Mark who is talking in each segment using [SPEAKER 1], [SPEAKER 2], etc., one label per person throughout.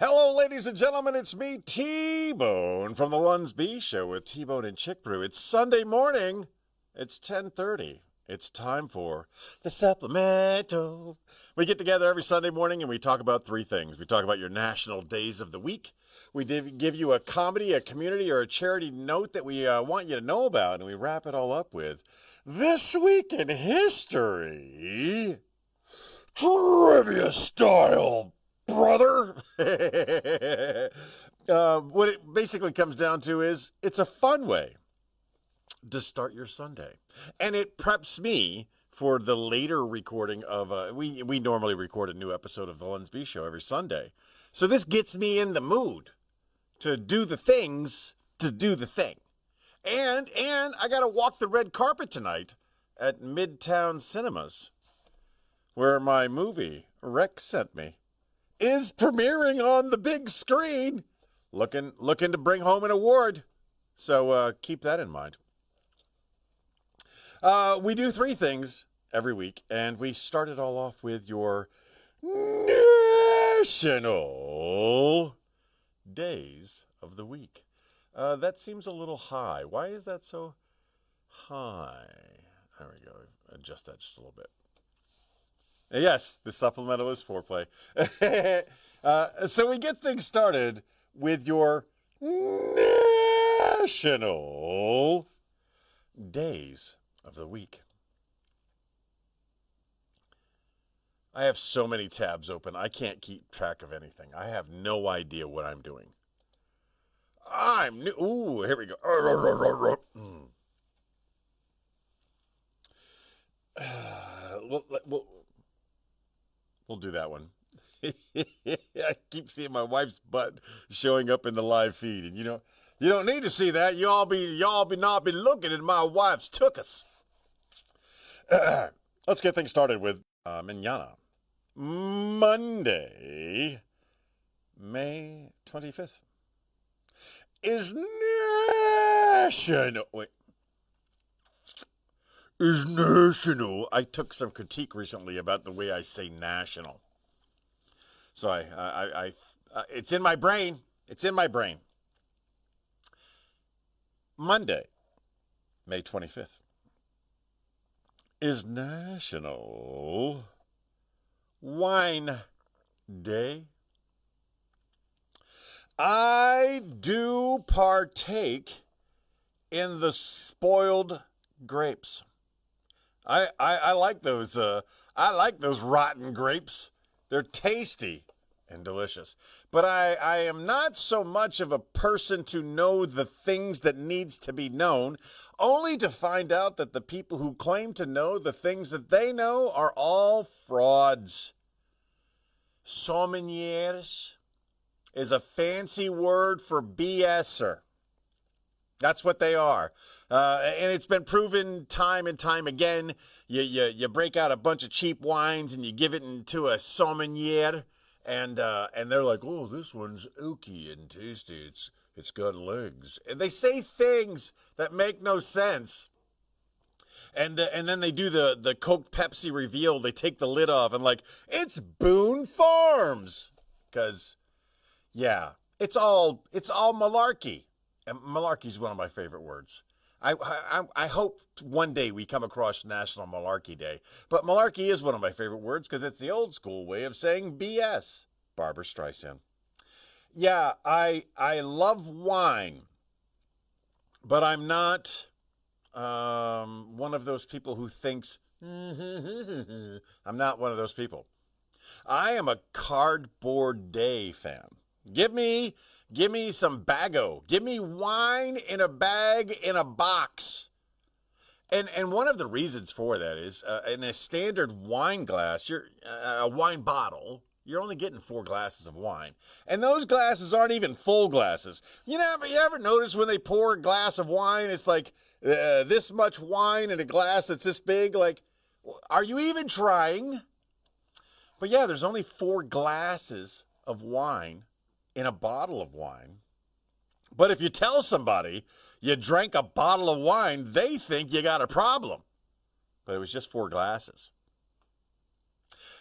[SPEAKER 1] Hello, ladies and gentlemen, it's me, T-Bone, from the LUNSB Show with T-Bone and Chick Brew. It's Sunday morning. It's 10:30. It's time for the Supplemental. We get together every Sunday morning and we talk about three things. We talk about your national days of the week. We give you a comedy, a community, or a charity note that we want you to know about, and we wrap it all up with This Week in History. Trivia style, brother. What it basically comes down to is it's a fun way to start your Sunday. And it preps me for the later recording of, we normally record a new episode of the LUNSB Show every Sunday. So this gets me in the mood to do the things, to do the thing. And I got to walk the red carpet tonight at Midtown Cinemas, where my movie, Rex Sent Me, is premiering on the big screen. Looking to bring home an award. So keep that in mind. We do three things every week, and we start it all off with your national days of the week. That seems a little high. Why is that so high? There we go. Adjust that just a little bit. Yes, the supplemental is foreplay. So we get things started with your national days of the week. I have so many tabs open, I can't keep track of anything. I have no idea what I'm doing. I'm new. Ooh, here we go. We'll do that one. I keep seeing my wife's butt showing up in the live feed, and you don't need to see that. Y'all be not be looking at my wife's tuchus. Let's get things started with Manana. Monday, May 25th is national. Wait. Is national. I took some critique recently about the way I say national. So I it's in my brain. It's in my brain. Monday, May 25th, is National Wine Day. I do partake in the spoiled grapes. I like those. I like those rotten grapes. They're tasty and delicious. But I am not so much of a person to know the things that needs to be known, only to find out that the people who claim to know the things that they know are all frauds. Sommeliers is a fancy word for BSer. That's what they are. And it's been proven time and time again. You break out a bunch of cheap wines and you give it into a sommelier, and they're like, oh, this one's oaky and tasty. It's got legs. And they say things that make no sense. And then they do the Coke Pepsi reveal. They take the lid off and like, it's Boone Farms. Because, yeah, it's all malarkey. And malarkey is one of my favorite words. I hope one day we come across National Malarkey Day. But malarkey is one of my favorite words because it's the old school way of saying BS. Barbra Streisand. Yeah, I love wine. But I'm not one of those people who thinks, I'm not one of those people. I am a Cardboard Day fan. Give me some bago. Give me wine in a bag in a box. And one of the reasons for that is in a standard wine glass, a wine bottle, you're only getting 4 glasses of wine. And those glasses aren't even full glasses. You ever notice when they pour a glass of wine, it's like this much wine in a glass that's this big? Like, are you even trying? But yeah, there's only 4 glasses of wine in a bottle of wine. But if you tell somebody you drank a bottle of wine, they think you got a problem. But it was just 4 glasses.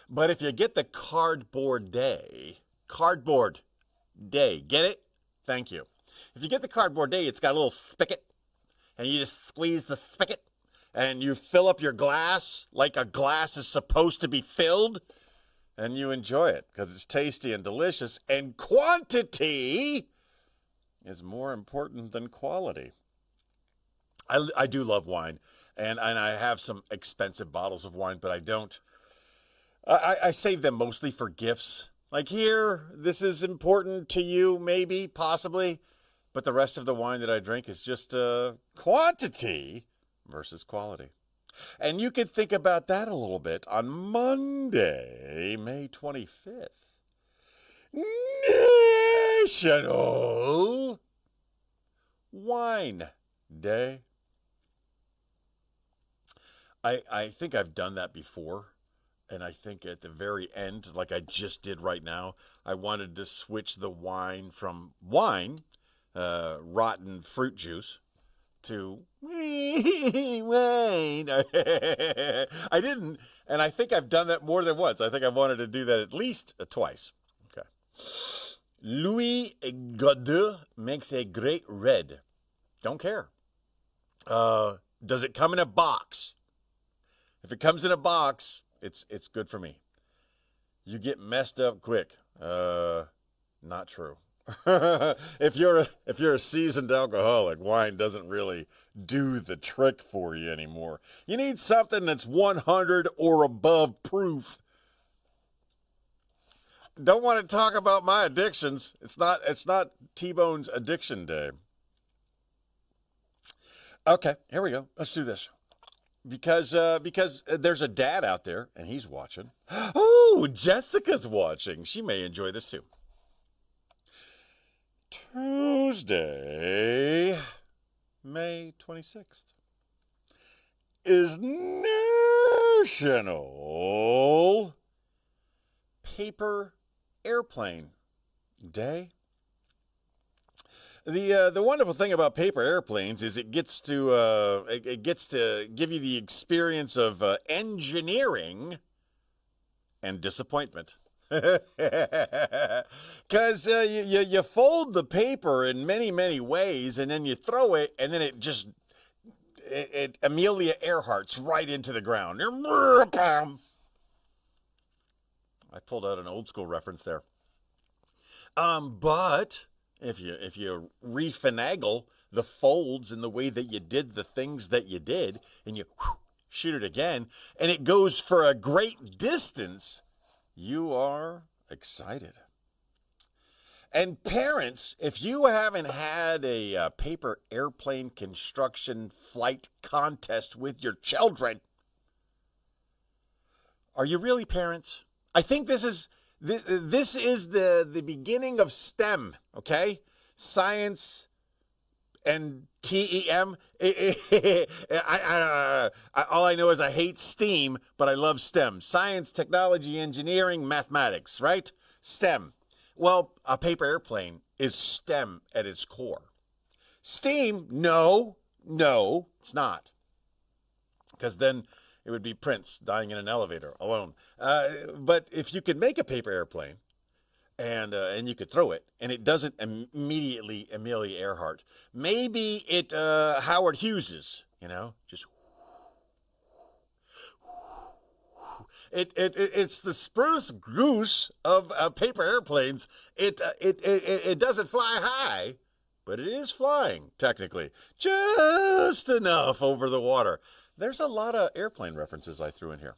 [SPEAKER 1] But if you get the Cardboard Day, cardboard, day. Get it? Thank you. If you get the cardboard day, it's got a little spigot, and you just squeeze the spigot, and you fill up your glass like a glass is supposed to be filled, and you enjoy it because it's tasty and delicious, and quantity is more important than quality. I do love wine, and I have some expensive bottles of wine, but I don't. I save them mostly for gifts. Like, here, this is important to you, maybe, possibly, but the rest of the wine that I drink is just quantity versus quality. And you could think about that a little bit on Monday, May 25th. National Wine Day. I think I've done that before, and I think at the very end, like I just did right now, I wanted to switch the wine from wine, rotten fruit juice, to wine. I didn't, and I think I've done that more than once. I think I wanted to do that at least twice. Okay. Louis Godet makes a great red. Don't care. Does it come in a box? If it comes in a box, it's good for me. You get messed up quick. Not true. If you're a seasoned alcoholic, wine doesn't really do the trick for you anymore. You need something that's 100 or above proof. Don't want to talk about my addictions. It's not T-Bone's addiction day. Okay, here we go. Let's do this. Because there's a dad out there, and he's watching. Oh, Jessica's watching. She may enjoy this too. Tuesday, May 26th, is National Paper Airplane Day. The wonderful thing about paper airplanes is it gets to give you the experience of engineering and disappointment. Because you fold the paper in many, many ways, and then you throw it, and then it Amelia Earhart's right into the ground. I pulled out an old school reference there. But if you refinagle the folds in the way that you did the things that you did, and you shoot it again, and it goes for a great distance, you are excited. And parents, if you haven't had a paper airplane construction flight contest with your children, are you really parents? I think this is the beginning of STEM, okay? Science and TEM. All I know is I hate STEAM, but I love STEM. Science, technology, engineering, mathematics, right? STEM. Well, a paper airplane is STEM at its core. STEAM, no, it's not. Because then it would be Prince dying in an elevator alone. But if you could make a paper airplane and you could throw it, and it doesn't immediately Amelia Earhart, maybe it Howard Hughes's, just it's the spruce goose of paper airplanes. It doesn't fly high, but it is flying technically just enough over the water. There's a lot of airplane references I threw in here.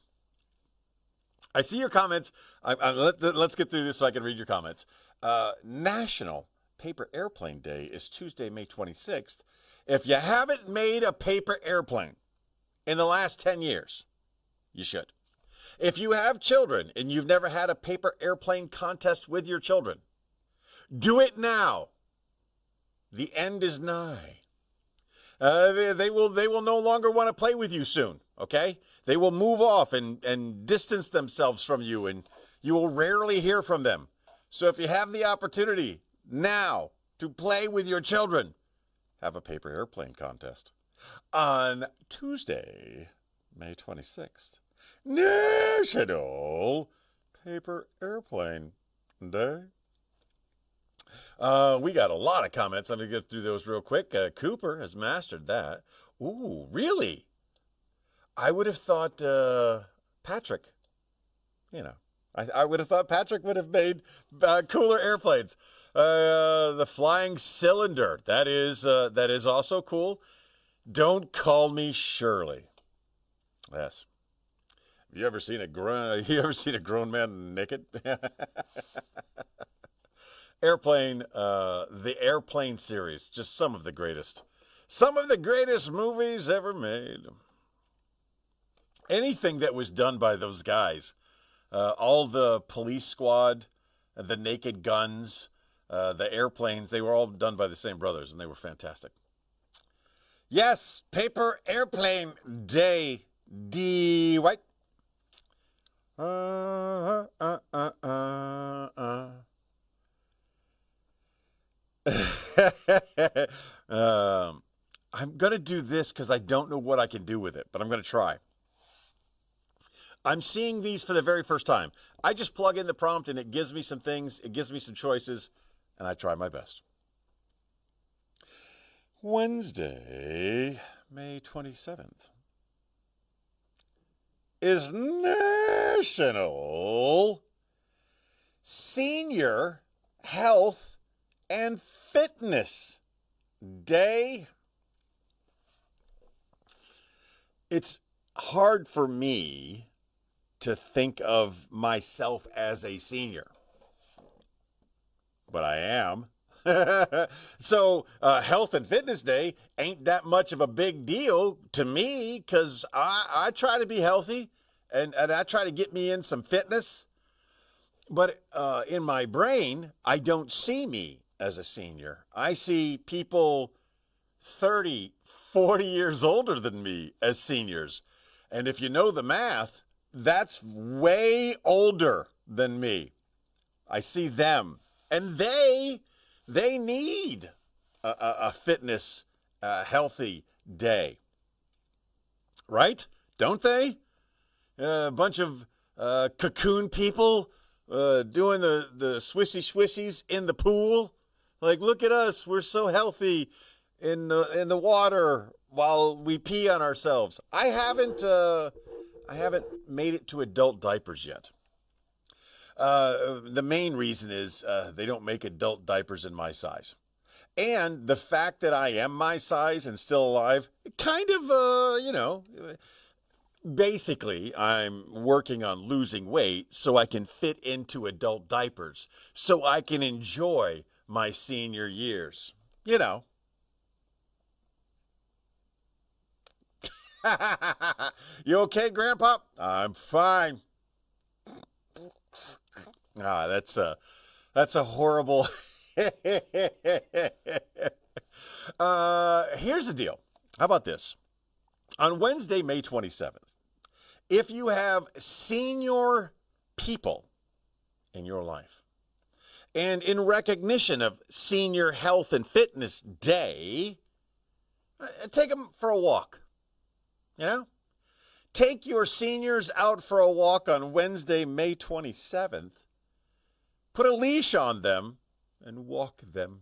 [SPEAKER 1] I see your comments. Let's get through this so I can read your comments. National Paper Airplane Day is Tuesday, May 26th. If you haven't made a paper airplane in the last 10 years, you should. If you have children and you've never had a paper airplane contest with your children, do it now. The end is nigh. They will no longer want to play with you soon, okay? They will move off and distance themselves from you, and you will rarely hear from them. So if you have the opportunity now to play with your children, have a paper airplane contest. On Tuesday, May 26th, National Paper Airplane Day. We got a lot of comments. I'm going to get through those real quick. Cooper has mastered that. Ooh, really? I would have thought Patrick, I would have thought Patrick would have made cooler airplanes. The flying cylinder, that is also cool. Don't call me Shirley. Yes. You ever seen a grown man naked? Airplane, the Airplane series, just some of the greatest movies ever made. Anything that was done by those guys, all the Police Squad, the Naked Guns, the airplanes, they were all done by the same brothers, and they were fantastic. Yes, Paper Airplane Day, D. White. I'm going to do this because I don't know what I can do with it, but I'm going to try. I'm seeing these for the very first time. I just plug in the prompt and it gives me some things, it gives me some choices, and I try my best. Wednesday, May 27th is National Senior Health and Fitness Day. It's hard for me to think of myself as a senior, but I am. So Health and Fitness Day ain't that much of a big deal to me because I try to be healthy and I try to get me in some fitness. But in my brain, I don't see me as a senior. I see people 30, 40 years older than me as seniors. And if you know the math, that's way older than me. I see them. And they need a fitness, healthy day. Right? Don't they? A bunch of cocoon people doing the swissies in the pool. Like, look at us. We're so healthy in the water while we pee on ourselves. I haven't made it to adult diapers yet. The main reason is they don't make adult diapers in my size. And the fact that I am my size and still alive, kind of, basically I'm working on losing weight so I can fit into adult diapers, so I can enjoy my senior years. You okay, Grandpa? I'm fine. That's a horrible. Here's the deal. How about this? On Wednesday, May 27th, if you have senior people in your life, and in recognition of Senior Health and Fitness Day, take them for a walk. Take your seniors out for a walk on Wednesday, May 27th. Put a leash on them and walk them.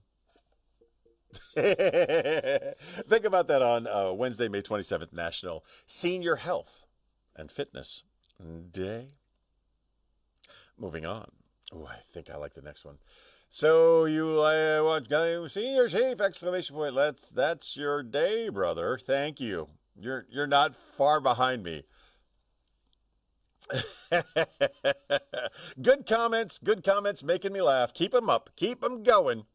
[SPEAKER 1] Think about that on Wednesday, May 27th, National Senior Health and Fitness Day. Moving on. Oh, I think I like the next one. So you want senior chief, exclamation point. That's your day, brother. Thank you. You're not far behind me. Good comments, making me laugh. Keep them up. Keep them going.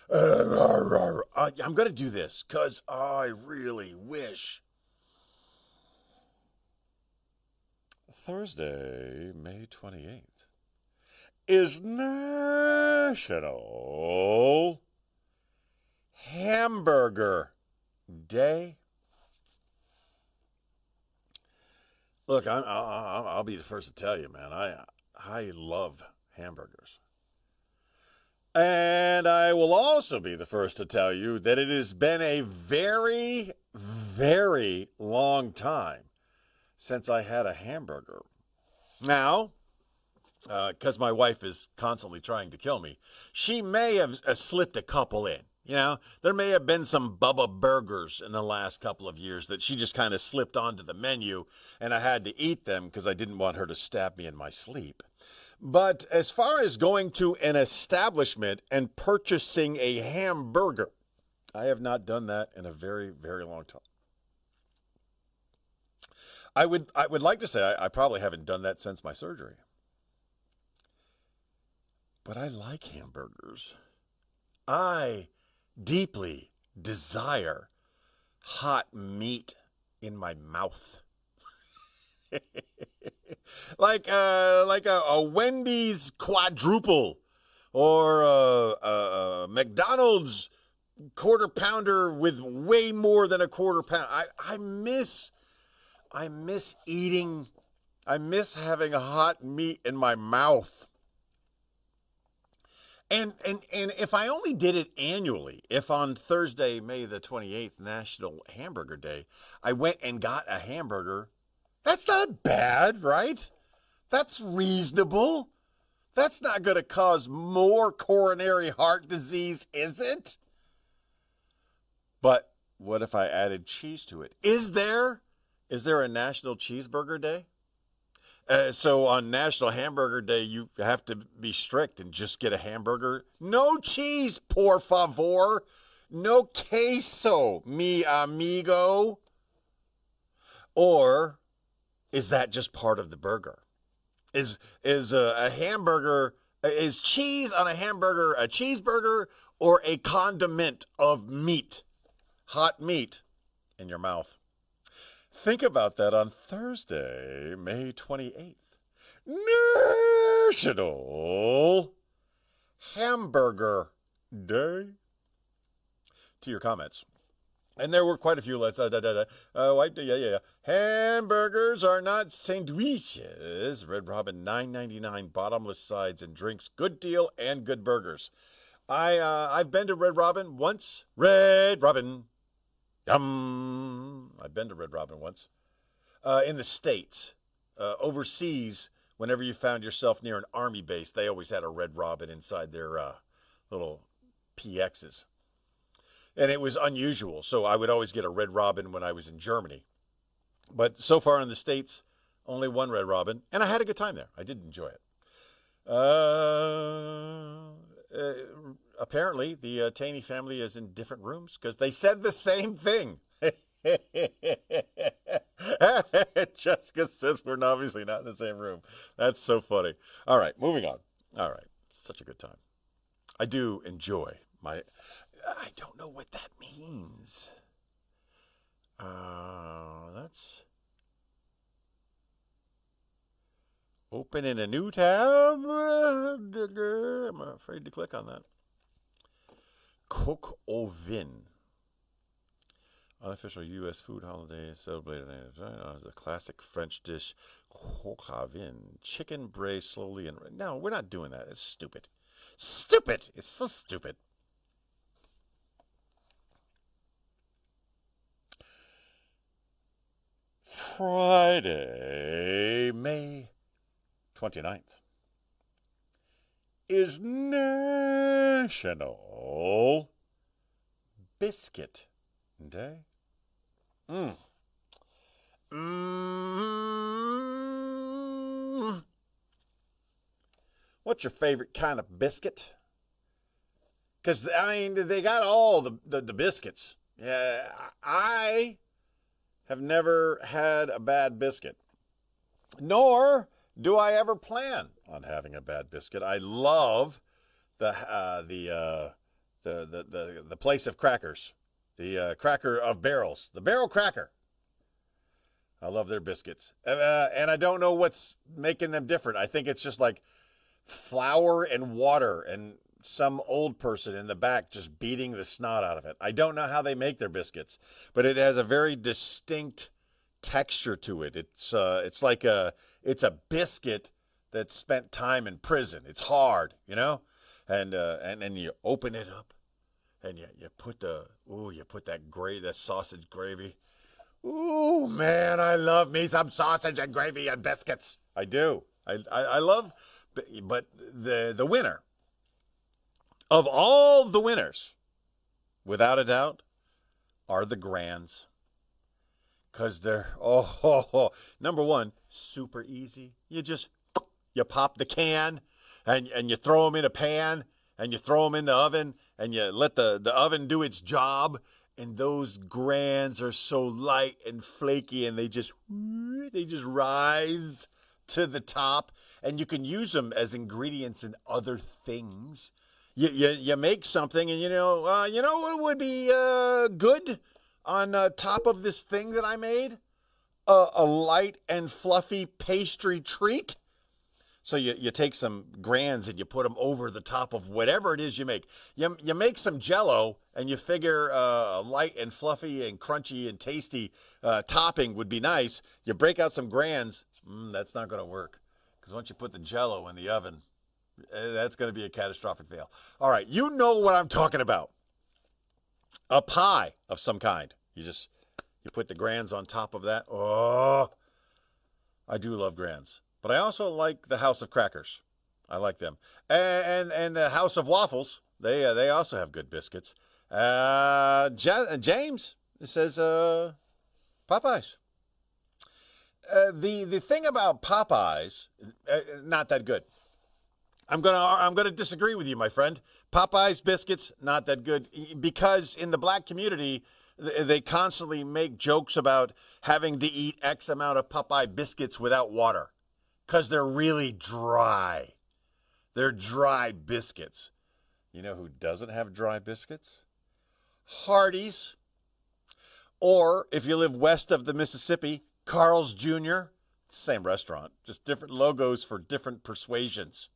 [SPEAKER 1] I'm going to do this because I really wish. Thursday, May 28th is National Hamburger Day. Look, I'll be the first to tell you, man. I love hamburgers. And I will also be the first to tell you that it has been a very, very long time since I had a hamburger. Now, because my wife is constantly trying to kill me. She may have slipped a couple in. You know, there may have been some Bubba burgers in the last couple of years that she just kind of slipped onto the menu, and I had to eat them because I didn't want her to stab me in my sleep. But as far as going to an establishment and purchasing a hamburger, I have not done that in a very, very long time. I would like to say I probably haven't done that since my surgery. But I like hamburgers. I deeply desire hot meat in my mouth. like a Wendy's quadruple or a McDonald's quarter pounder with way more than a quarter pound. I miss eating. I miss having a hot meat in my mouth. And if I only did it annually, if on Thursday, May the 28th, National Hamburger Day, I went and got a hamburger, that's not bad, right? That's reasonable. That's not going to cause more coronary heart disease, is it? But what if I added cheese to it? Is there a National Cheeseburger Day? So on National Hamburger Day, you have to be strict and just get a hamburger. No cheese, por favor. No queso, mi amigo. Or is that just part of the burger? Is a hamburger, is cheese on a hamburger a cheeseburger or a condiment of meat, hot meat in your mouth? Think about that on Thursday, May 28th. National Hamburger Day. To your comments. And there were quite a few. Hamburgers are not sandwiches. Red Robin, $9.99, bottomless sides and drinks. Good deal and good burgers. I've been to Red Robin once. Red Robin. Yum. I've been to Red Robin once. In the States. Overseas, whenever you found yourself near an army base, they always had a Red Robin inside their little PXs. And it was unusual, so I would always get a Red Robin when I was in Germany. But so far in the States, only one Red Robin, and I had a good time there. I did enjoy it. Apparently, the Taney family is in different rooms because they said the same thing. Jessica says we're obviously not in the same room. That's so funny. All right, moving on. All right, such a good time. I do enjoy my... I don't know what that means. That's... Open in a new tab. I'm afraid to click on that. Coq au vin. Unofficial U.S. food holiday celebrated the classic French dish, coq au vin. Chicken braised slowly and... No, we're not doing that. It's stupid. Stupid! It's so stupid. Friday, May 29th is National Biscuit Day. What's your favorite kind of biscuit? Because, I mean, they got all the biscuits. Yeah, I have never had a bad biscuit, nor do I ever plan on having a bad biscuit. I love the place of crackers, the cracker of barrels, the barrel cracker. I love their biscuits, and I don't know what's making them different. I think it's just like flour and water and some old person in the back just beating the snot out of it. I don't know how they make their biscuits, but it has a very distinct texture to it. It's like it's a biscuit that spent time in prison. It's hard, you know, and then you open it up, and you put that sausage gravy. Ooh, man, I love me some sausage and gravy and biscuits. I do. I love But the winner of all the winners, without a doubt, are the Grands. Because they're, number one, super easy. You pop the can and you throw them in a pan and you throw them in the oven and you let the oven do its job. And those Grands are so light and flaky and they just rise to the top. And you can use them as ingredients in other things. You make something and you know what would be good on top of this thing that I made? A light and fluffy pastry treat. So you take some Grands and you put them over the top of whatever it is you make. You make some Jell-O and you figure a light and fluffy and crunchy and tasty topping would be nice. You break out some Grands. That's not going to work. Because once you put the Jell-O in the oven, that's going to be a catastrophic fail. All right, you know what I'm talking about. A pie of some kind. You put the Grands on top of that. Oh, I do love Grands. But I also like the House of Crackers. I like them. And the House of Waffles, they also have good biscuits. James says Popeyes. The thing about Popeyes, not that good. I'm gonna disagree with you, my friend. Popeyes biscuits, not that good, because in the black community, they constantly make jokes about having to eat X amount of Popeye biscuits without water, because they're really dry. They're dry biscuits. You know who doesn't have dry biscuits? Hardee's. Or if you live west of the Mississippi, Carl's Jr. Same restaurant, just different logos for different persuasions.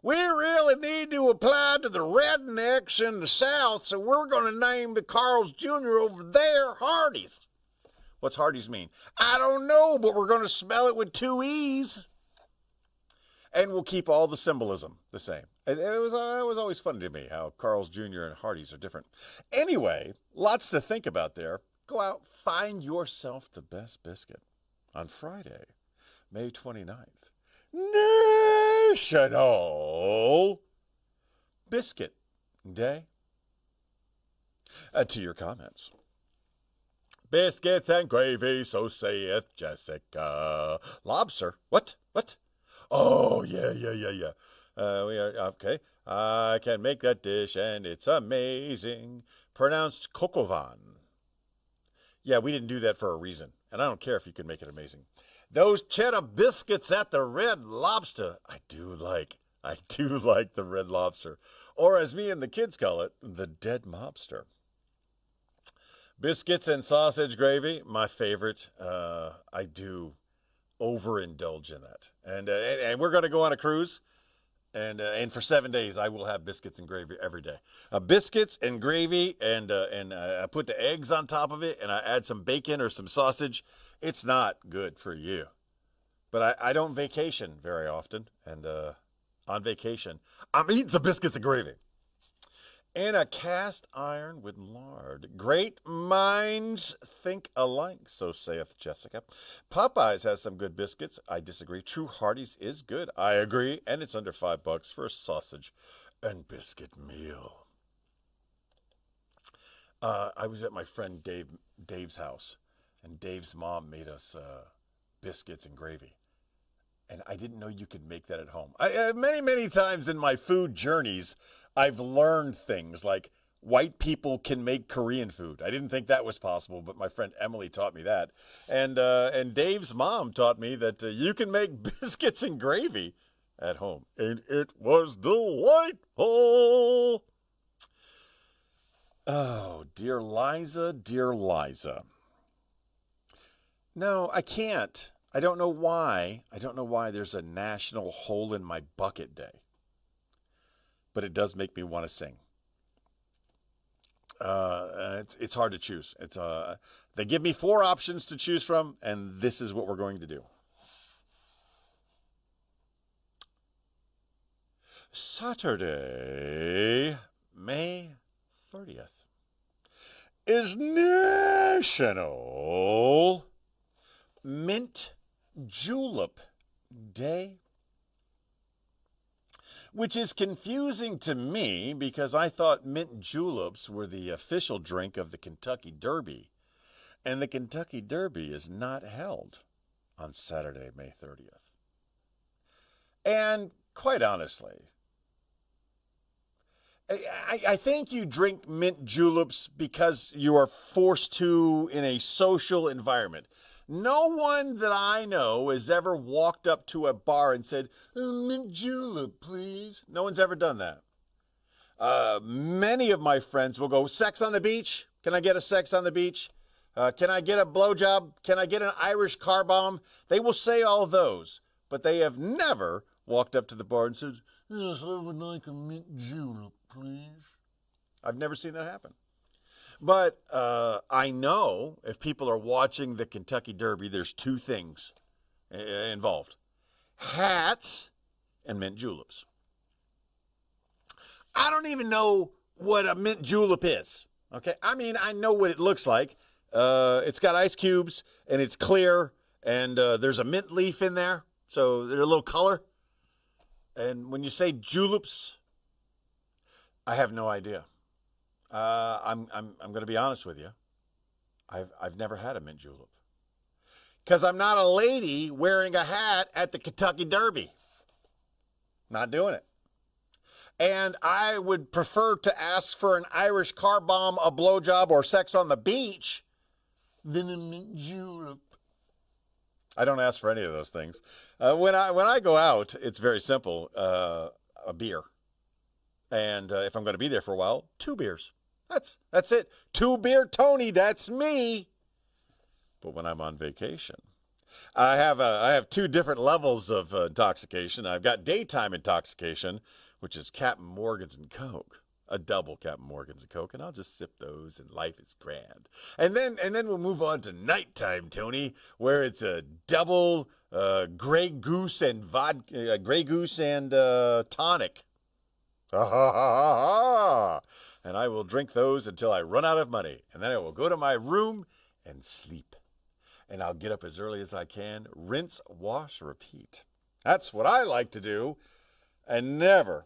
[SPEAKER 1] We really need to apply to the rednecks in the South, so we're going to name the Carl's Jr. over there Hardee's. What's Hardee's mean? I don't know, but we're going to spell it with 2 E's. And we'll keep all the symbolism the same. It was always funny to me how Carl's Jr. and Hardee's are different. Anyway, lots to think about there. Go out, find yourself the best biscuit on Friday, May 29th. National Biscuit Day. To your comments. Biscuits and gravy, so saith Jessica. Lobster. What? Oh, yeah. We are okay. I can make that dish, and it's amazing. Pronounced coq au vin. Yeah, we didn't do that for a reason, and I don't care if you can make it amazing. Those cheddar biscuits at the Red Lobster. I do like the Red Lobster. Or as me and the kids call it, the Dead Mobster. Biscuits and sausage gravy, my favorite. I do overindulge in that. And we're going to go on a cruise. And for 7 days, I will have biscuits and gravy every day. Biscuits and gravy, and I put the eggs on top of it, and I add some bacon or some sausage. It's not good for you. But I don't vacation very often, and on vacation, I'm eating some biscuits and gravy. And a cast iron with lard. Great minds think alike, so saith Jessica. Popeyes has some good biscuits. I disagree. True Hardee's is good. I agree. And it's under $5 for a sausage and biscuit meal. I was at my friend Dave's house, and Dave's mom made us biscuits and gravy. And I didn't know you could make that at home. Many times in my food journeys, I've learned things like white people can make Korean food. I didn't think that was possible, but my friend Emily taught me that. And Dave's mom taught me that you can make biscuits and gravy at home. And it was delightful. Oh, dear Liza. No, I can't. I don't know why. There's a National Hole in My Bucket Day. But it does make me want to sing. It's hard to choose. They give me 4 options to choose from, and this is what we're going to do. Saturday, May 30th, is National Mint Julep Day. which is confusing to me because I thought mint juleps were the official drink of the Kentucky Derby. And the Kentucky Derby is not held on Saturday, May 30th. And quite honestly, I think you drink mint juleps because you are forced to in a social environment. No one that I know has ever walked up to a bar and said, mint julep, please. No one's ever done that. Many of my friends will go, sex on the beach? Can I get a sex on the beach? Can I get a blowjob? Can I get an Irish car bomb? They will say all those, but they have never walked up to the bar and said, yes, I would like a mint julep, please. I've never seen that happen. But I know if people are watching the Kentucky Derby, there's two things involved. Hats and mint juleps. I don't even know what a mint julep is. Okay, I mean, I know what it looks like. It's got ice cubes, and it's clear, and there's a mint leaf in there, so they're a little color. And when you say juleps, I have no idea. I'm going to be honest with you. I've never had a mint julep because I'm not a lady wearing a hat at the Kentucky Derby. Not doing it. And I would prefer to ask for an Irish car bomb, a blowjob, or sex on the beach than a mint julep. I don't ask for any of those things. When I go out, it's very simple. A beer. And if I'm going to be there for a while, 2 beers. That's it. 2 beer Tony, that's me. But when I'm on vacation, I have 2 different levels of intoxication. I've got daytime intoxication, which is Captain Morgan's and Coke, a double Captain Morgan's and Coke, and I'll just sip those, and life is grand. And then we'll move on to nighttime, Tony, where it's a double Grey Goose and vodka, Grey Goose and tonic. Ha ha ha ha! And I will drink those until I run out of money, and then I will go to my room and sleep. And I'll get up as early as I can, rinse, wash, repeat. That's what I like to do, and never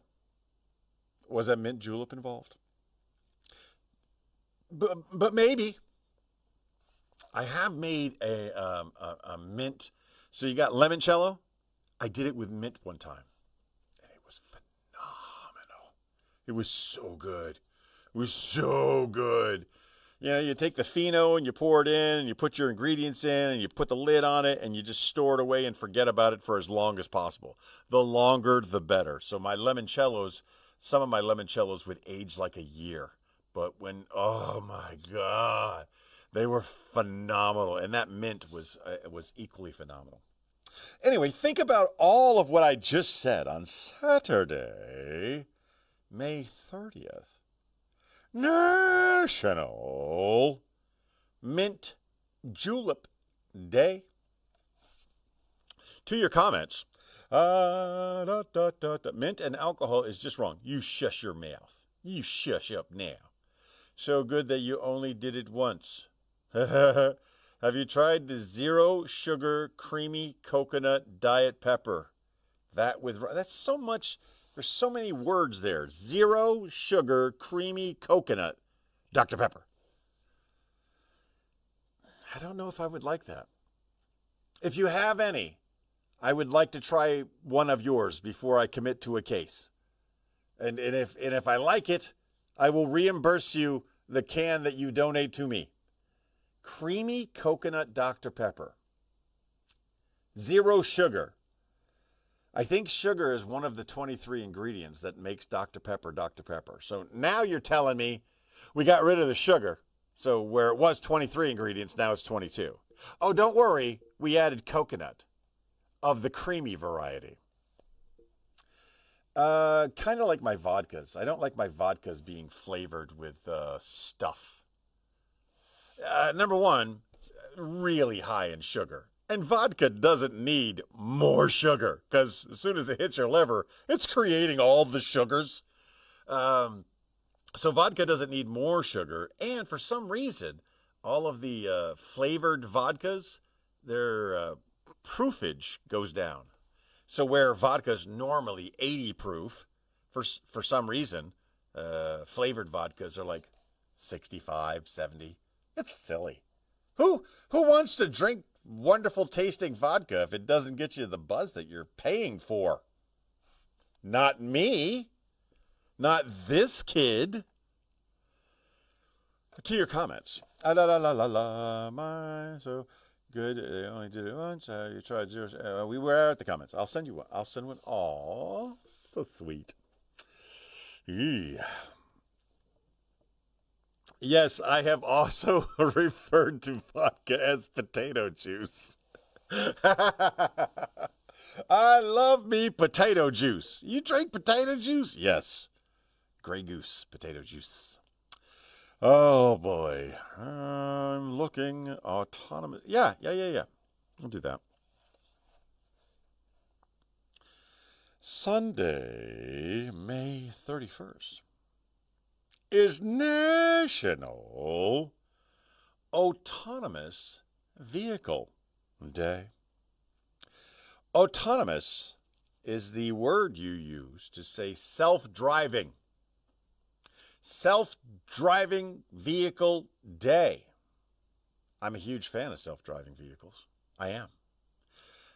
[SPEAKER 1] was a mint julep involved. But maybe I have made a mint. So you got limoncello. I did it with mint one time, and it was phenomenal. It was so good. It was so good. You know, you take the pheno and you pour it in and you put your ingredients in and you put the lid on it and you just store it away and forget about it for as long as possible. The longer, the better. So my limoncellos, some of my limoncellos would age like a year. But oh my God, they were phenomenal. And that mint was equally phenomenal. Anyway, think about all of what I just said on Saturday, May 30th. National Mint Julep Day. To your comments, mint and alcohol is just wrong. You shush your mouth. You shush up now. So good that you only did it once. Have you tried the 0 sugar creamy coconut diet pepper? That's so much. There's so many words there. 0 sugar, creamy coconut, Dr. Pepper. I don't know if I would like that. If you have any, I would like to try one of yours before I commit to a case. And if I like it, I will reimburse you the can that you donate to me. Creamy coconut Dr. Pepper. 0 sugar. I think sugar is one of the 23 ingredients that makes Dr. Pepper Dr. Pepper. So now you're telling me we got rid of the sugar. So where it was 23 ingredients, now it's 22. Oh, don't worry. We added coconut of the creamy variety. Kind of like my vodkas. I don't like my vodkas being flavored with stuff. Number one, really high in sugar. And vodka doesn't need more sugar because as soon as it hits your liver, it's creating all the sugars. So vodka doesn't need more sugar. And for some reason, all of the flavored vodkas, their proofage goes down. So where vodka's normally 80 proof, for some reason, flavored vodkas are like 65, 70. It's silly. Who wants to drink wonderful tasting vodka if it doesn't get you the buzz that you're paying for? Not me. Not this kid. To your comments. La la la la la. My so good. They only did it once. You tried zero. We were at the comments. I'll send you one. I'll send one. Aw, so sweet. Yeah. Yes, I have also referred to vodka as potato juice. I love me potato juice. You drink potato juice? Yes. Grey Goose potato juice. Oh, boy. I'm looking autonomous. Yeah. I'll do that. Sunday, May 31st is National Autonomous Vehicle Day. Autonomous is the word you use to say self-driving. Self-driving vehicle day. I'm a huge fan of self-driving vehicles. I am.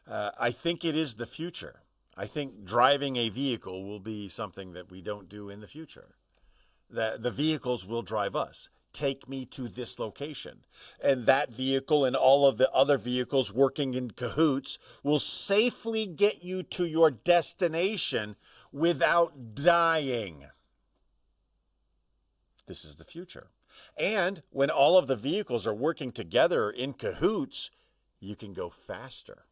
[SPEAKER 1] I think it is the future. I think driving a vehicle will be something that we don't do in the future. That the vehicles will drive us. Take me to this location. And that vehicle and all of the other vehicles working in cahoots will safely get you to your destination without dying. This is the future. And when all of the vehicles are working together in cahoots, you can go faster.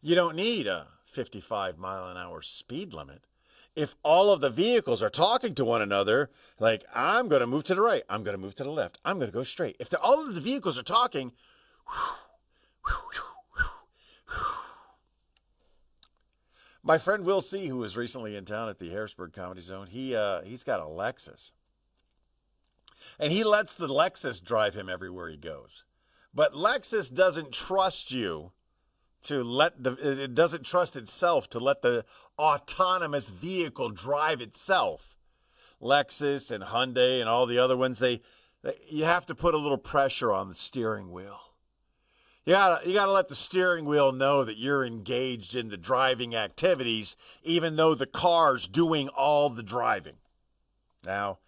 [SPEAKER 1] You don't need a 55-mile-an-hour speed limit. If all of the vehicles are talking to one another, like, I'm going to move to the right, I'm going to move to the left, I'm going to go straight. If all of the vehicles are talking, my friend Will C., who was recently in town at the Harrisburg Comedy Zone, he's got a Lexus. And he lets the Lexus drive him everywhere he goes. But Lexus doesn't trust you it doesn't trust itself to let the autonomous vehicle drive itself. Lexus and Hyundai and all the other ones, you have to put a little pressure on the steering wheel. You gotta let the steering wheel know that you're engaged in the driving activities, even though the car's doing all the driving. Now,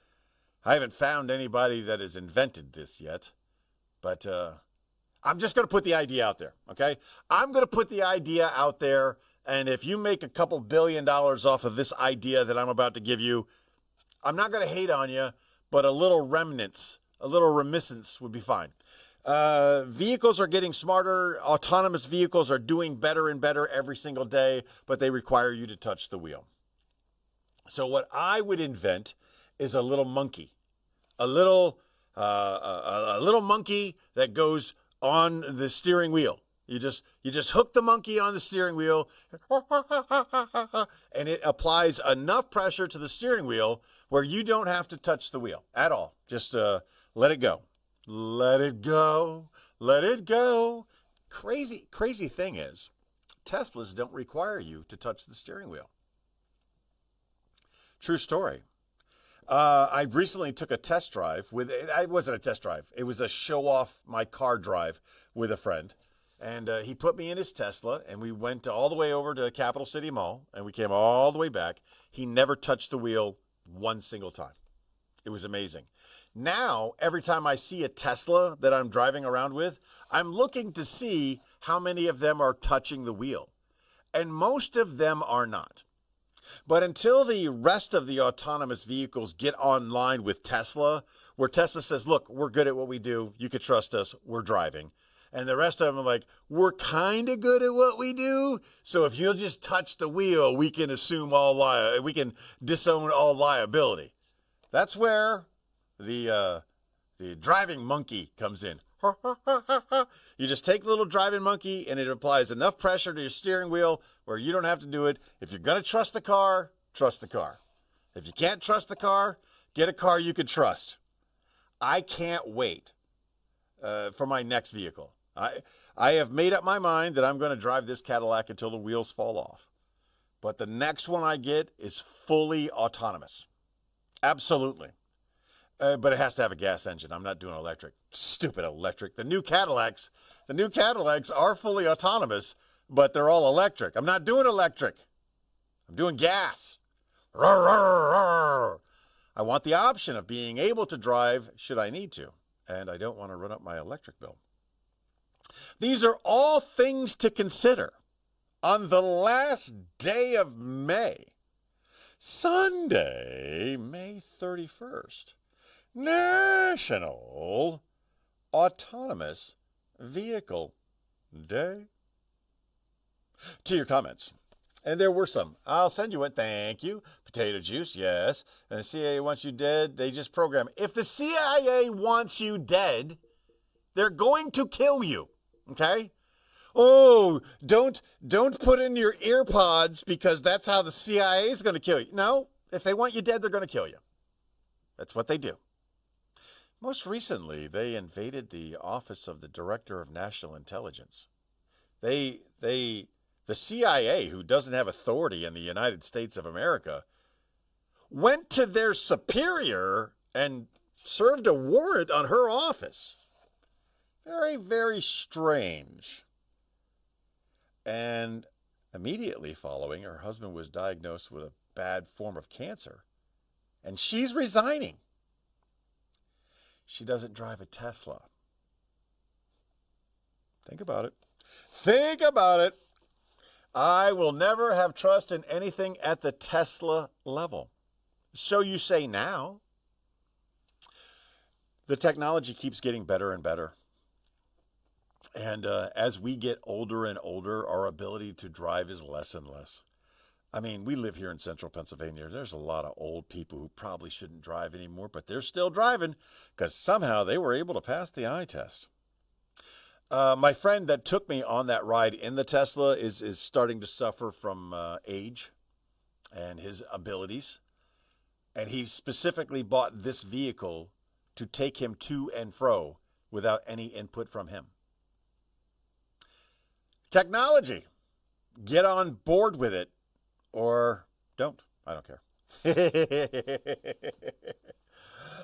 [SPEAKER 1] I haven't found anybody that has invented this yet, but I'm just going to put the idea out there, okay? I'm going to put the idea out there, and if you make a couple $1 billion off of this idea that I'm about to give you, I'm not going to hate on you, but a little reminiscence would be fine. Vehicles are getting smarter. Autonomous vehicles are doing better and better every single day, but they require you to touch the wheel. So what I would invent is a little monkey. A little monkey that goes on the steering wheel. You just hook the monkey on the steering wheel, and it applies enough pressure to the steering wheel where you don't have to touch the wheel at all. Just let it go. Let it go. Let it go. Crazy thing is, Teslas don't require you to touch the steering wheel. True story. I recently took a test drive it wasn't a test drive. It was a show off my car drive with a friend. And he put me in his Tesla, and we went all the way over to Capital City Mall, and we came all the way back. He never touched the wheel one single time. It was amazing. Now, every time I see a Tesla that I'm driving around with, I'm looking to see how many of them are touching the wheel. And most of them are not. But until the rest of the autonomous vehicles get online with Tesla, where Tesla says, look, we're good at what we do. You can trust us. We're driving. And the rest of them are like, we're kind of good at what we do. So if you'll just touch the wheel, we can we can disown all liability. That's where the driving monkey comes in. You just take the little driving monkey, and it applies enough pressure to your steering wheel where you don't have to do it. If you're going to trust the car, trust the car. If you can't trust the car, get a car you can trust. I can't wait for my next vehicle. I have made up my mind that I'm going to drive this Cadillac until the wheels fall off. but the next one I get is fully autonomous. Absolutely. But it has to have a gas engine. I'm not doing electric. Stupid electric. The new Cadillacs are fully autonomous, but they're all electric. I'm not doing electric. I'm doing gas. Roar, roar, roar. I want the option of being able to drive should I need to, and I don't want to run up my electric bill. These are all things to consider on the last day of May, Sunday, May 31st, National Autonomous Vehicle Day. To your comments. And there were some. I'll send you one. Thank you. Potato juice, yes. And the CIA wants you dead. They just program. If the CIA wants you dead, they're going to kill you. Okay? Oh, don't put in your ear pods because that's how the CIA is going to kill you. No, if they want you dead, they're going to kill you. That's what they do. Most recently, they invaded the office of the Director of National Intelligence. The CIA, who doesn't have authority in the United States of America, went to their superior and served a warrant on her office. Very, very strange. And immediately following, her husband was diagnosed with a bad form of cancer. And she's resigning. She doesn't drive a Tesla. Think about it. Think about it. I will never have trust in anything at the Tesla level. So you say now. The technology keeps getting better and better. And as we get older and older, our ability to drive is less and less. I mean, we live here in central Pennsylvania. There's a lot of old people who probably shouldn't drive anymore, but they're still driving because somehow they were able to pass the eye test. My friend that took me on that ride in the Tesla is starting to suffer from age and his abilities. And he specifically bought this vehicle to take him to and fro without any input from him. Technology. Get on board with it or don't. I don't care.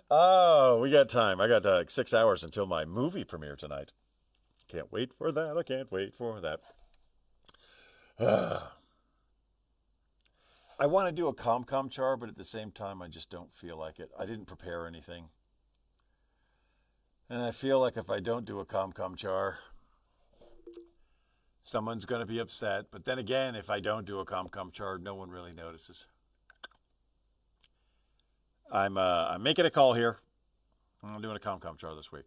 [SPEAKER 1] Oh, we got time. I got like 6 hours until my movie premiere tonight. Can't wait for that. I can't wait for that. I want to do a ComCom char, but at the same time, I just don't feel like it. I didn't prepare anything. And I feel like if I don't do a ComCom char, someone's going to be upset. But then again, if I don't do a ComCom char, no one really notices. I'm making a call here. I'm doing a ComCom char this week.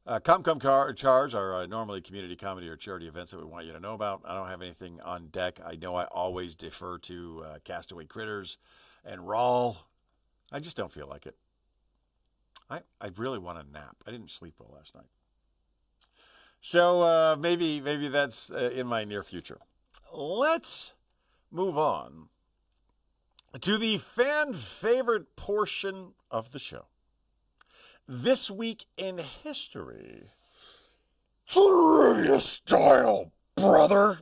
[SPEAKER 1] ComCom chars are normally community comedy or charity events that we want you to know about. I don't have anything on deck. I know I always defer to Castaway Critters and Rawl. I just don't feel like it. I really want a nap. I didn't sleep well last night. So maybe that's in my near future. Let's move on to the fan favorite portion of the show. This week in history. Trivia style, brother.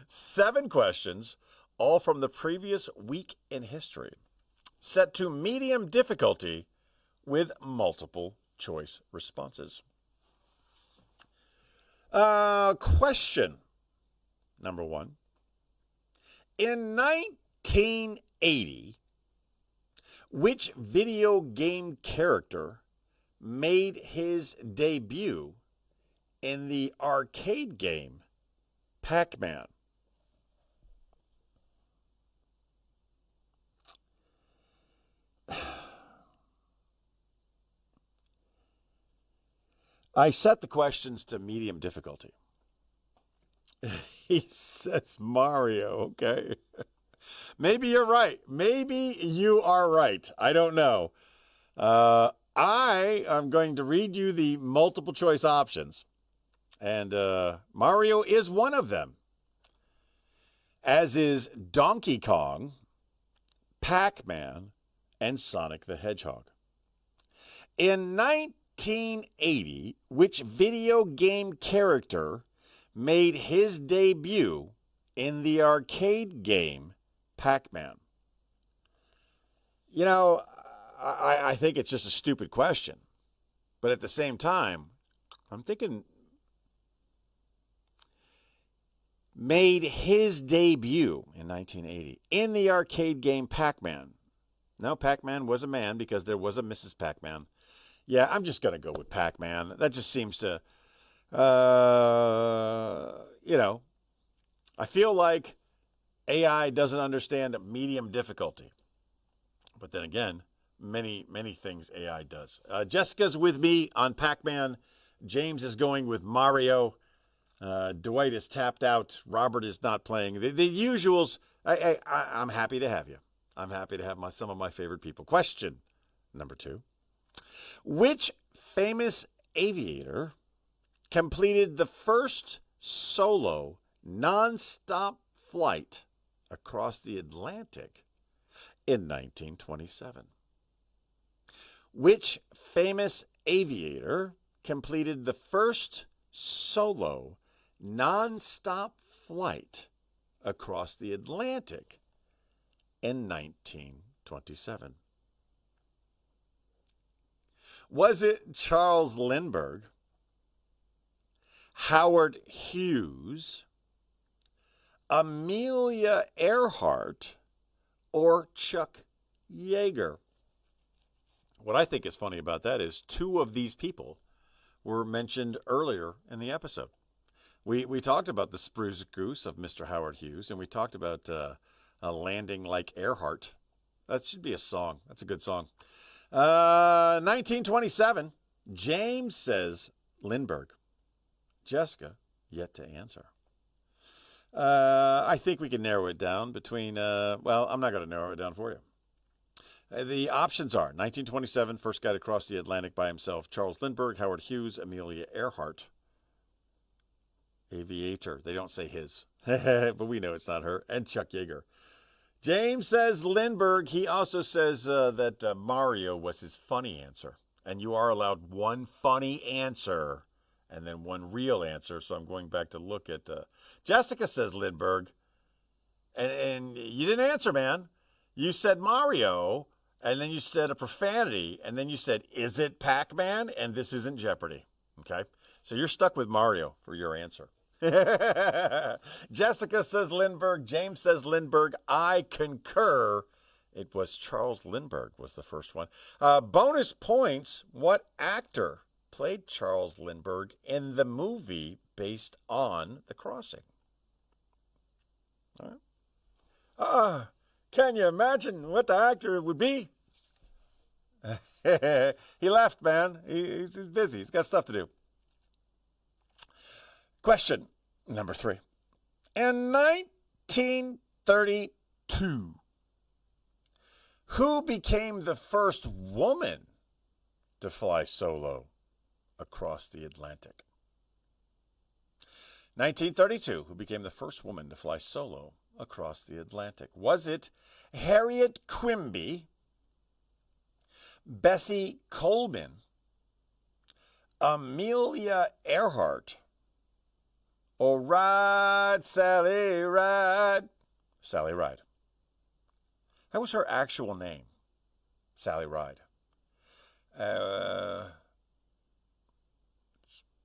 [SPEAKER 1] 7 questions, all from the previous week in history. Set to medium difficulty with multiple choice responses. Question number 1. In 1980, which video game character made his debut in the arcade game Pac-Man? I set the questions to medium difficulty. He says Mario, okay. Maybe you're right. Maybe you are right. I don't know. I am going to read you the multiple choice options. And Mario is one of them. As is Donkey Kong, Pac-Man, and Sonic the Hedgehog. In 1980, which video game character made his debut in the arcade game Pac-Man? You know, I think it's just a stupid question. But at the same time, I'm thinking made his debut in 1980 in the arcade game Pac-Man. No, Pac-Man was a man because there was a Mrs. Pac-Man. Yeah, I'm just going to go with Pac-Man. That just seems to, I feel like AI doesn't understand medium difficulty. But then again, many things AI does. Jessica's with me on Pac-Man. James is going with Mario. Dwight is tapped out. Robert is not playing. The usuals. I'm happy to have you. I'm happy to have some of my favorite people. Question number 2. Which famous aviator completed the first solo non-stop flight across the Atlantic in 1927? Which famous aviator completed the first solo non-stop flight across the Atlantic in 1927? Was it Charles Lindbergh, Howard Hughes, Amelia Earhart, or Chuck Yeager? What I think is funny about that is 2 of these people were mentioned earlier in the episode. We talked about the Spruce Goose of Mr. Howard Hughes, and we talked about a landing like Earhart. That should be a song. That's a good song. 1927, James says Lindbergh. Jessica, yet to answer. I think we can narrow it down between, well, I'm not going to narrow it down for you. The options are 1927, first guy to cross the Atlantic by himself, Charles Lindbergh, Howard Hughes, Amelia Earhart. Aviator. They don't say his, but we know it's not her, and Chuck Yeager. James says Lindbergh. He also says that Mario was his funny answer. And you are allowed 1 funny answer and then 1 real answer. So I'm going back to look at Jessica says Lindbergh. And you didn't answer, man. You said Mario, and then you said a profanity, and then you said, is it Pac-Man? And this isn't Jeopardy. Okay? So you're stuck with Mario for your answer. Jessica says Lindbergh. James says Lindbergh. I concur. It was Charles Lindbergh was the first one. Bonus points. What actor played Charles Lindbergh in the movie based on The Crossing? All right. Can you imagine what the actor would be? He left, man. He's busy. He's got stuff to do. Question number 3. In 1932, who became the first woman to fly solo across the Atlantic? 1932, who became the first woman to fly solo across the Atlantic? Was it Harriet Quimby, Bessie Coleman, Amelia Earhart, or Ride, Sally, Ride? Sally Ride. That was her actual name, Sally Ride. It's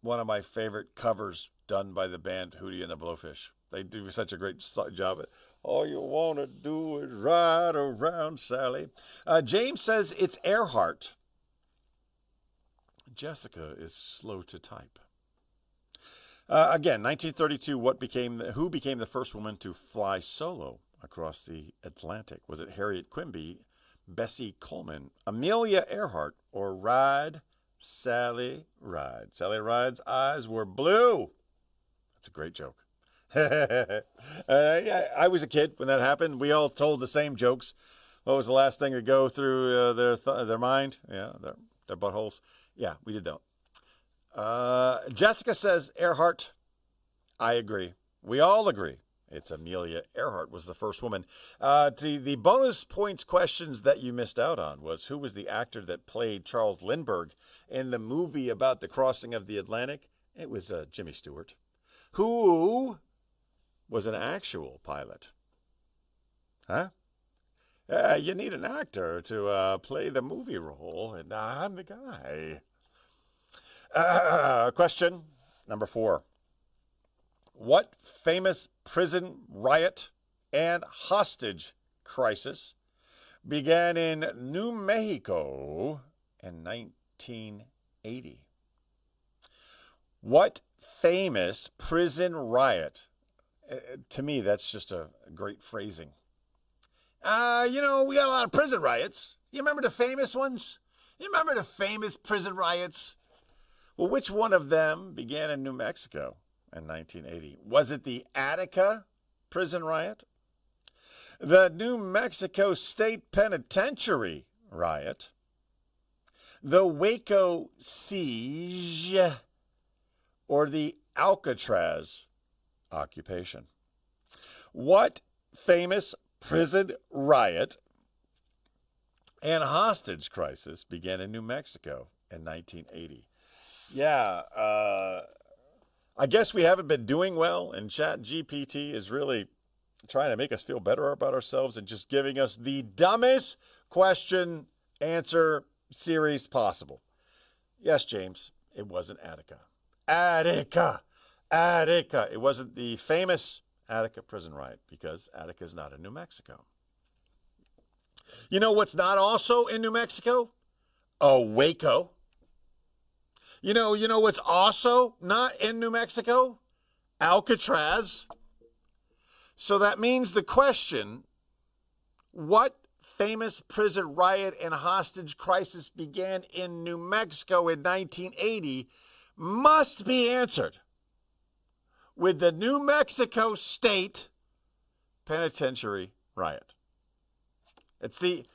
[SPEAKER 1] one of my favorite covers done by the band Hootie and the Blowfish. They do such a great job at all you want to do is ride around, Sally. James says it's Earhart. Jessica is slow to type. Again, 1932, who became the first woman to fly solo across the Atlantic? Was it Harriet Quimby, Bessie Coleman, Amelia Earhart, or Ride, Sally Ride? Sally Ride's eyes were blue. That's a great joke. Yeah, I was a kid when that happened. We all told the same jokes. What was the last thing to go through their mind? Yeah, their buttholes. Yeah, we did that. Jessica says Earhart. I agree. We all agree. It's Amelia Earhart was the first woman. The bonus points questions that you missed out on was who was the actor that played Charles Lindbergh in the movie about the crossing of the Atlantic? It was Jimmy Stewart. Who was an actual pilot? Huh? You need an actor to play the movie role, and I'm the guy. Question number 4. What famous prison riot and hostage crisis began in New Mexico in 1980? What famous prison riot? To me, that's just a great phrasing. We got a lot of prison riots. You remember the famous ones? You remember the famous prison riots? Well, which one of them began in New Mexico in 1980? Was it the Attica prison riot? The New Mexico State Penitentiary riot? The Waco siege? Or the Alcatraz occupation? What famous prison riot and hostage crisis began in New Mexico in 1980? Yeah, I guess we haven't been doing well, and ChatGPT is really trying to make us feel better about ourselves and just giving us the dumbest question answer series possible. Yes, James, it wasn't Attica. Attica. It wasn't the famous Attica prison riot because Attica is not in New Mexico. You know what's not also in New Mexico? Waco. You know what's also not in New Mexico? Alcatraz. So that means the question, what famous prison riot and hostage crisis began in New Mexico in 1980 must be answered with the New Mexico State Penitentiary riot. It's the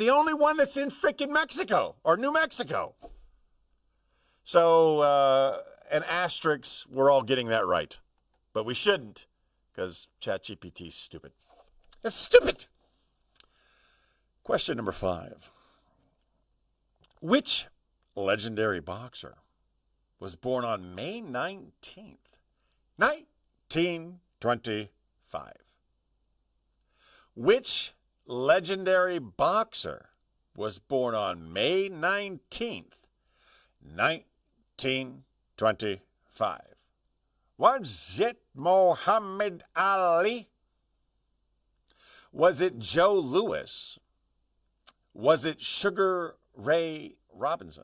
[SPEAKER 1] only one that's in frickin' Mexico or New Mexico. So, an asterisk, we're all getting that right. But we shouldn't, because ChatGPT's stupid. It's stupid! Question number 5. Which legendary boxer was born on May 19th, 1925? Which legendary boxer was born on May 19th, 1925? Was it Muhammad Ali? Was it Joe Louis? Was it Sugar Ray Robinson?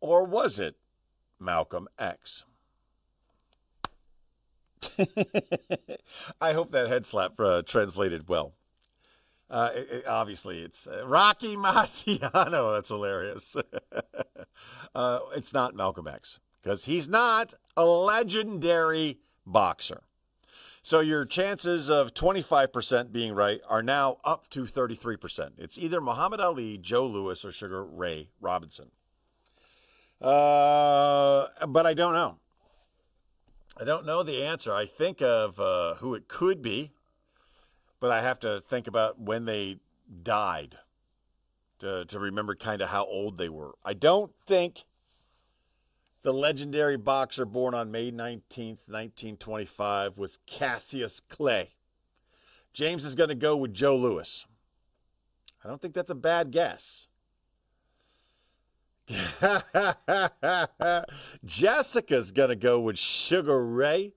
[SPEAKER 1] Or was it Malcolm X? I hope that head slap translated well. Obviously, it's Rocky Marciano. That's hilarious. It's not Malcolm X because he's not a legendary boxer. So your chances of 25% being right are now up to 33%. It's either Muhammad Ali, Joe Louis, or Sugar Ray Robinson. But I don't know. I don't know the answer. I think of who it could be, but I have to think about when they died to remember kind of how old they were. I don't think the legendary boxer born on May 19th, 1925 was Cassius Clay. James is going to go with Joe Louis. I don't think that's a bad guess. Jessica's going to go with Sugar Ray.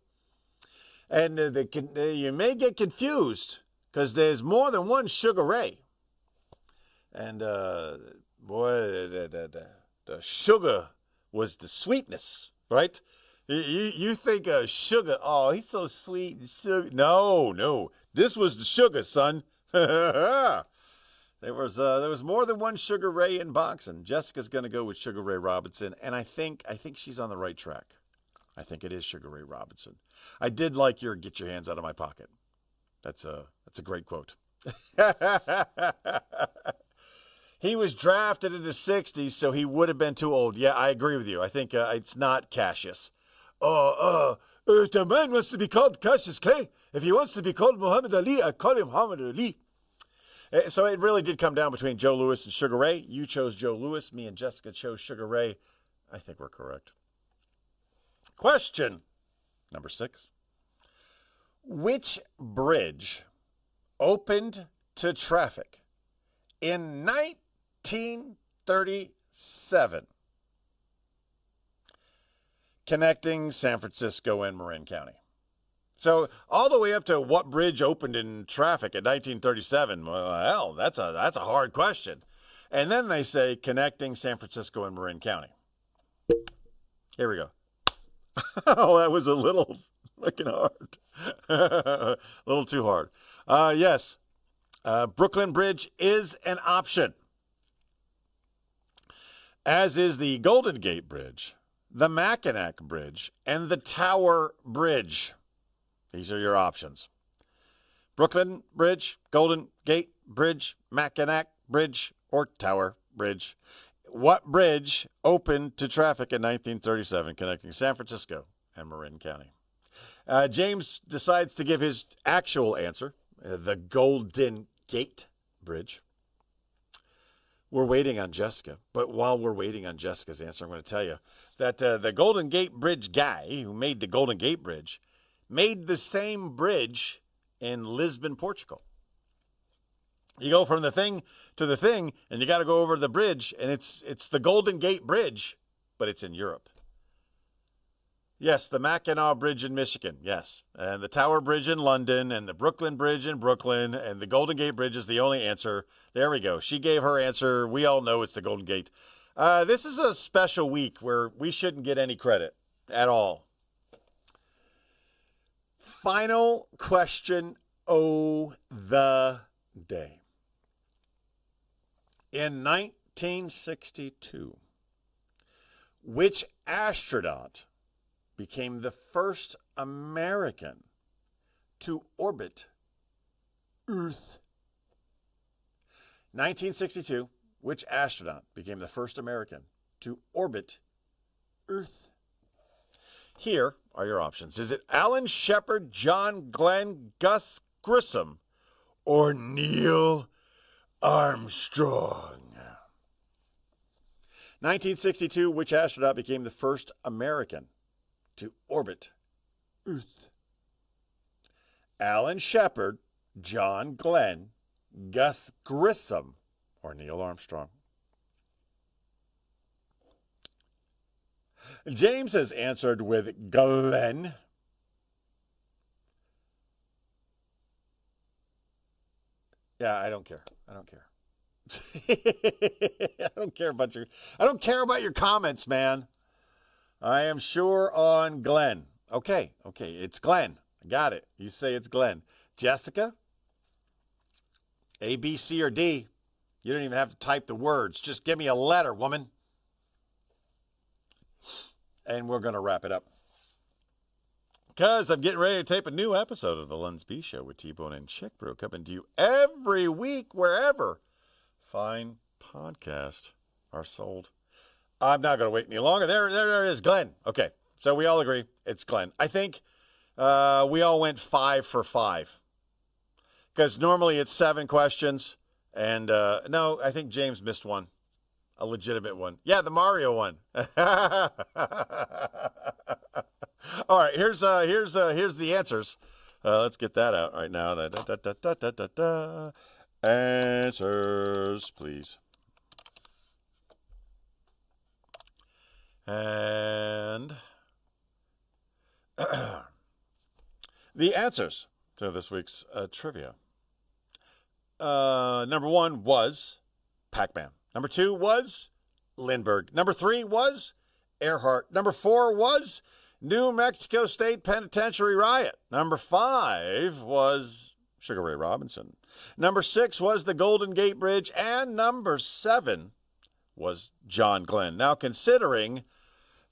[SPEAKER 1] And you may get confused because there's more than one Sugar Ray. And, boy, the sugar was the sweetness, right? You think of sugar, oh, he's so sweet and sugar. No, this was the sugar, son. There was more than one Sugar Ray in boxing. Jessica's going to go with Sugar Ray Robinson, and I think she's on the right track. I think it is Sugar Ray Robinson. I did like your "Get your hands out of my pocket." That's a great quote. He was drafted in the 60s, so he would have been too old. Yeah, I agree with you. I think it's not Cassius. If the man wants to be called Cassius Clay, if he wants to be called Muhammad Ali, I call him Muhammad Ali. So it really did come down between Joe Louis and Sugar Ray. You chose Joe Louis. Me and Jessica chose Sugar Ray. I think we're correct. Question number 6. Which bridge opened to traffic in 1937, connecting San Francisco and Marin County? So all the way up to what bridge opened in traffic in 1937, well, that's a hard question. And then they say connecting San Francisco and Marin County. Here we go. Oh, that was a little fucking hard. A little too hard. Yes, Brooklyn Bridge is an option, as is the Golden Gate Bridge, the Mackinac Bridge, and the Tower Bridge. These are your options. Brooklyn Bridge, Golden Gate Bridge, Mackinac Bridge, or Tower Bridge. What bridge opened to traffic in 1937 connecting San Francisco and Marin County? James decides to give his actual answer, the Golden Gate Bridge. We're waiting on Jessica, but while we're waiting on Jessica's answer, I'm going to tell you that the Golden Gate Bridge guy who made the Golden Gate Bridge made the same bridge in Lisbon, Portugal. You go from the thing to the thing, and you got to go over the bridge, and it's the Golden Gate Bridge, but it's in Europe. Yes, the Mackinac Bridge in Michigan, yes. And the Tower Bridge in London, and the Brooklyn Bridge in Brooklyn, and the Golden Gate Bridge is the only answer. There we go. She gave her answer. We all know it's the Golden Gate. This is a special week where we shouldn't get any credit at all. Final question of the day. In 1962, which astronaut became the first American to orbit Earth? 1962, which astronaut became the first American to orbit Earth? Here are your options. Is it Alan Shepard, John Glenn, Gus Grissom, or Neil Armstrong? 1962, which astronaut became the first American to orbit Earth? Alan Shepard, John Glenn, Gus Grissom, or Neil Armstrong? James has answered with Glenn. Yeah, I don't care. I don't care. I don't care about your comments, man. I am sure on Glenn. Okay, it's Glenn. I got it. You say it's Glenn. Jessica? A, B, C, or D? You don't even have to type the words. Just give me a letter, woman. And we're going to wrap it up, because I'm getting ready to tape a new episode of the LUNSB Show with T-Bone and Chick Brew, coming to you every week wherever fine podcasts are sold. I'm not going to wait any longer. There it is, Glenn. Okay, so we all agree it's Glenn. I think we all went 5 for 5, because normally it's 7 questions. And no, I think James missed one. A legitimate one. Yeah, the Mario one. All right, here's the answers. Let's get that out right now. Answers, please. And the answers to this week's trivia. Number 1 was Pac-Man. Number 2 was Lindbergh. Number 3 was Earhart. Number 4 was New Mexico State Penitentiary Riot. Number 5 was Sugar Ray Robinson. Number 6 was the Golden Gate Bridge. And number 7 was John Glenn. Now, considering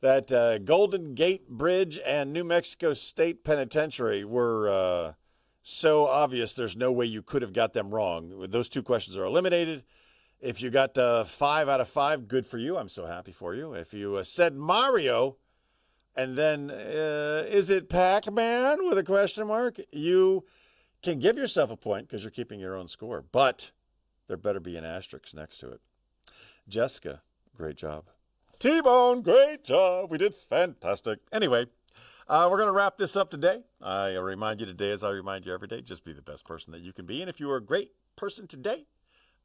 [SPEAKER 1] that Golden Gate Bridge and New Mexico State Penitentiary were so obvious, there's no way you could have got them wrong. Those 2 questions are eliminated. If you got 5 out of 5, good for you. I'm so happy for you. If you said Mario, and then is it Pac-Man with a question mark, you can give yourself a point because you're keeping your own score. But there better be an asterisk next to it. Jessica, great job. T-Bone, great job. We did fantastic. Anyway, We're going to wrap this up today. I remind you today, as I remind you every day, just be the best person that you can be. And if you are a great person today,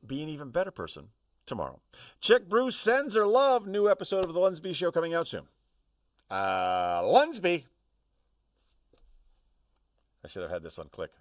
[SPEAKER 1] be an even better person tomorrow. Chick Bruce sends her love. New episode of the LUNSB Show coming out soon. LUNSB. I should have had this on click.